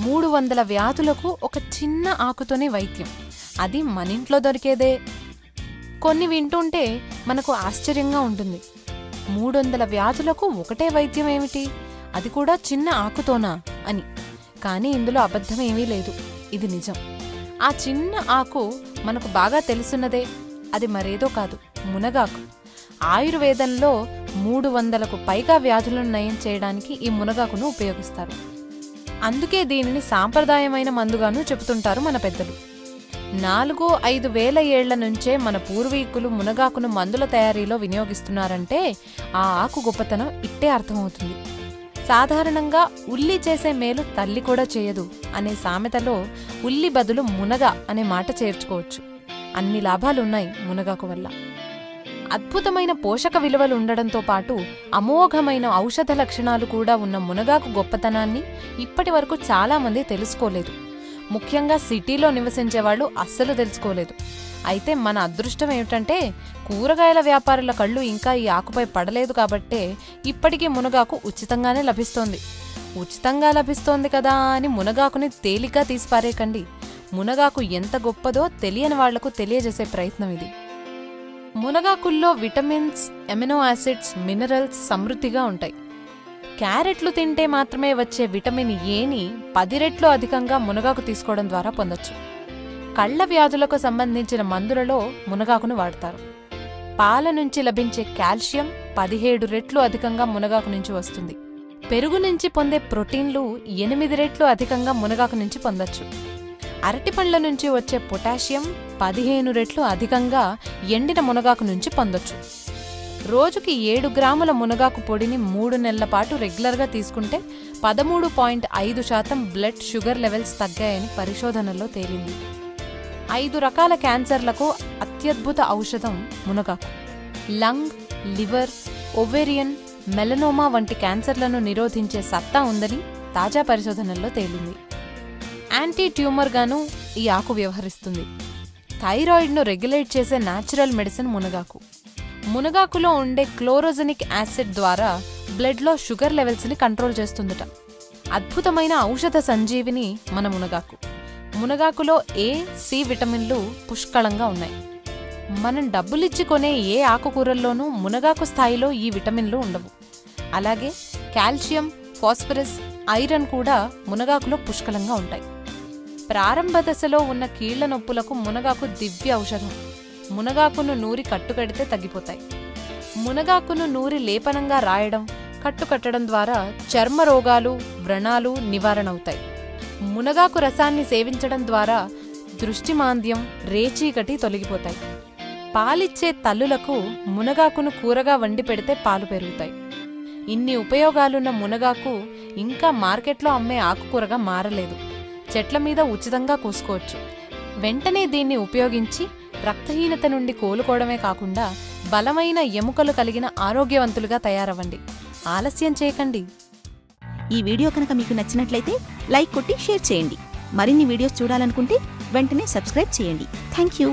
300 వ్యాధులకు ఒక చిన్న ఆకుతోనే వైద్యం. అది మన ఇంట్లో దొరికేదే. కొన్ని వింటుంటే మనకు ఆశ్చర్యంగా ఉంటుంది. 300 వ్యాధులకు ఒకటే వైద్యం ఏమిటి, అది కూడా చిన్న ఆకుతోనా అని. కానీ ఇందులో అబద్ధమేమీ లేదు, ఇది నిజం. ఆ చిన్న ఆకు మనకు బాగా తెలుసున్నదే. అది మరేదో కాదు, మునగాకు. ఆయుర్వేదంలో 300కు పైగా వ్యాధులను నయం చేయడానికి ఈ మునగాకును ఉపయోగిస్తారు. అందుకే దీనిని సాంప్రదాయమైన మందుగాను చెబుతుంటారు మన పెద్దలు. 4-5 వేల ఏళ్ల నుంచే మన పూర్వీకులు మునగాకును మందుల తయారీలో వినియోగిస్తున్నారంటే ఆ ఆకు గొప్పతనం ఇట్టే అర్థమవుతుంది. సాధారణంగా ఉల్లి చేసే మేలు తల్లి కూడా చేయదు అనే సామెతలో ఉల్లి బదులు మునగ అనే మాట చేర్చుకోవచ్చు. అన్ని లాభాలున్నాయి మునగాకు వల్ల. అద్భుతమైన పోషక విలువలు ఉండడంతో పాటు అమోఘమైన ఔషధ లక్షణాలు కూడా ఉన్న మునగాకు గొప్పతనాన్ని ఇప్పటి వరకు చాలామంది తెలుసుకోలేదు. ముఖ్యంగా సిటీలో నివసించేవాళ్లు అస్సలు తెలుసుకోలేదు. అయితే మన అదృష్టం ఏమిటంటే కూరగాయల వ్యాపారుల కళ్ళు ఇంకా ఈ ఆకుపై పడలేదు కాబట్టే ఇప్పటికీ మునగాకు ఉచితంగానే లభిస్తోంది. ఉచితంగా లభిస్తోంది కదా అని మునగాకుని తేలిగ్గా తీసిపారేయకండి. మునగాకు ఎంత గొప్పదో తెలియని వాళ్లకు తెలియజేసే ప్రయత్నం ఇది. మునగాకుల్లో విటమిన్స్, ఎమినో యాసిడ్స్, మినరల్స్ సమృద్ధిగా ఉంటాయి. క్యారెట్లు తింటే మాత్రమే వచ్చే విటమిన్ ఏని 10 రెట్లు అధికంగా మునగాకు తీసుకోవడం ద్వారా పొందొచ్చు. కళ్ల వ్యాధులకు సంబంధించిన మందులలో మునగాకును వాడతారు. పాల నుంచి లభించే కాల్షియం 17 రెట్లు అధికంగా మునగాకు నుంచి వస్తుంది. పెరుగు నుంచి పొందే ప్రోటీన్లు 8 రెట్లు అధికంగా మునగాకు నుంచి పొందొచ్చు. అరటిపండ్ల నుంచి వచ్చే పొటాషియం 15 రెట్లు అధికంగా ఎండిన మునగాకు నుంచి పొందొచ్చు. రోజుకి 7 గ్రాముల మునగాకు పొడిని 3 నెలల పాటు రెగ్యులర్గా తీసుకుంటే 13.5% బ్లడ్ షుగర్ లెవెల్స్ తగ్గాయని పరిశోధనల్లో తేలింది. 5 రకాల క్యాన్సర్లకు అత్యద్భుత ఔషధం మునగాకు. లంగ్, లివర్, ఓవేరియన్, మెలనోమా వంటి క్యాన్సర్లను నిరోధించే సత్తా ఉందని తాజా పరిశోధనల్లో తేలింది. యాంటీ ట్యూమర్గాను ఈ ఆకు వ్యవహరిస్తుంది. థైరాయిడ్ను రెగ్యులేట్ చేసే న్యాచురల్ మెడిసిన్ మునగాకు. మునగాకులో ఉండే క్లోరోజెనిక్ యాసిడ్ ద్వారా బ్లడ్లో షుగర్ లెవెల్స్ని కంట్రోల్ చేస్తుందట. అద్భుతమైన ఔషధ సంజీవిని మన మునగాకు. మునగాకులో ఏ, సి విటమిన్లు పుష్కళంగా ఉన్నాయి. మనం డబ్బులిచ్చి కొనే ఏ ఆకుకూరల్లోనూ మునగాకు స్థాయిలో ఈ విటమిన్లు ఉండవు. అలాగే కాల్షియం, ఫాస్ఫరస్, ఐరన్ కూడా మునగాకులో పుష్కలంగా ఉంటాయి. ప్రారంభ దశలో ఉన్న కీళ్ల నొప్పులకు మునగాకు దివ్య ఔషధం. మునగాకును నూరి కట్టుకడితే తగ్గిపోతాయి. మునగాకును నూరి లేపనంగా రాయడం, కట్టుకట్టడం ద్వారా చర్మ రోగాలు, వ్రణాలు నివారణవుతాయి. మునగాకు రసాన్ని సేవించడం ద్వారా దృష్టిమాంద్యం, రేచీకటి తొలగిపోతాయి. పాలిచ్చే తల్లులకు మునగాకును కూరగా వండి పెడితే పాలు పెరుగుతాయి. ఇన్ని ఉపయోగాలున్న మునగాకు ఇంకా మార్కెట్లో అమ్మే ఆకుకూరగా మారలేదు. చెట్ల మీద ఉచితంగా కోసుకోవచ్చు. వెంటనే దీన్ని ఉపయోగించి రక్తహీనత నుండి కోలుకోవడమే కాకుండా బలమైన ఎముకలు కలిగిన ఆరోగ్యవంతులుగా తయారవ్వండి. ఆలస్యం చేయకండి. ఈ వీడియో కనుక మీకు నచ్చినట్లయితే లైక్ కొట్టి షేర్ చేయండి. మరిన్ని వీడియోస్ చూడాలనుకుంటే వెంటనే సబ్స్క్రైబ్ చేయండి. Thank you.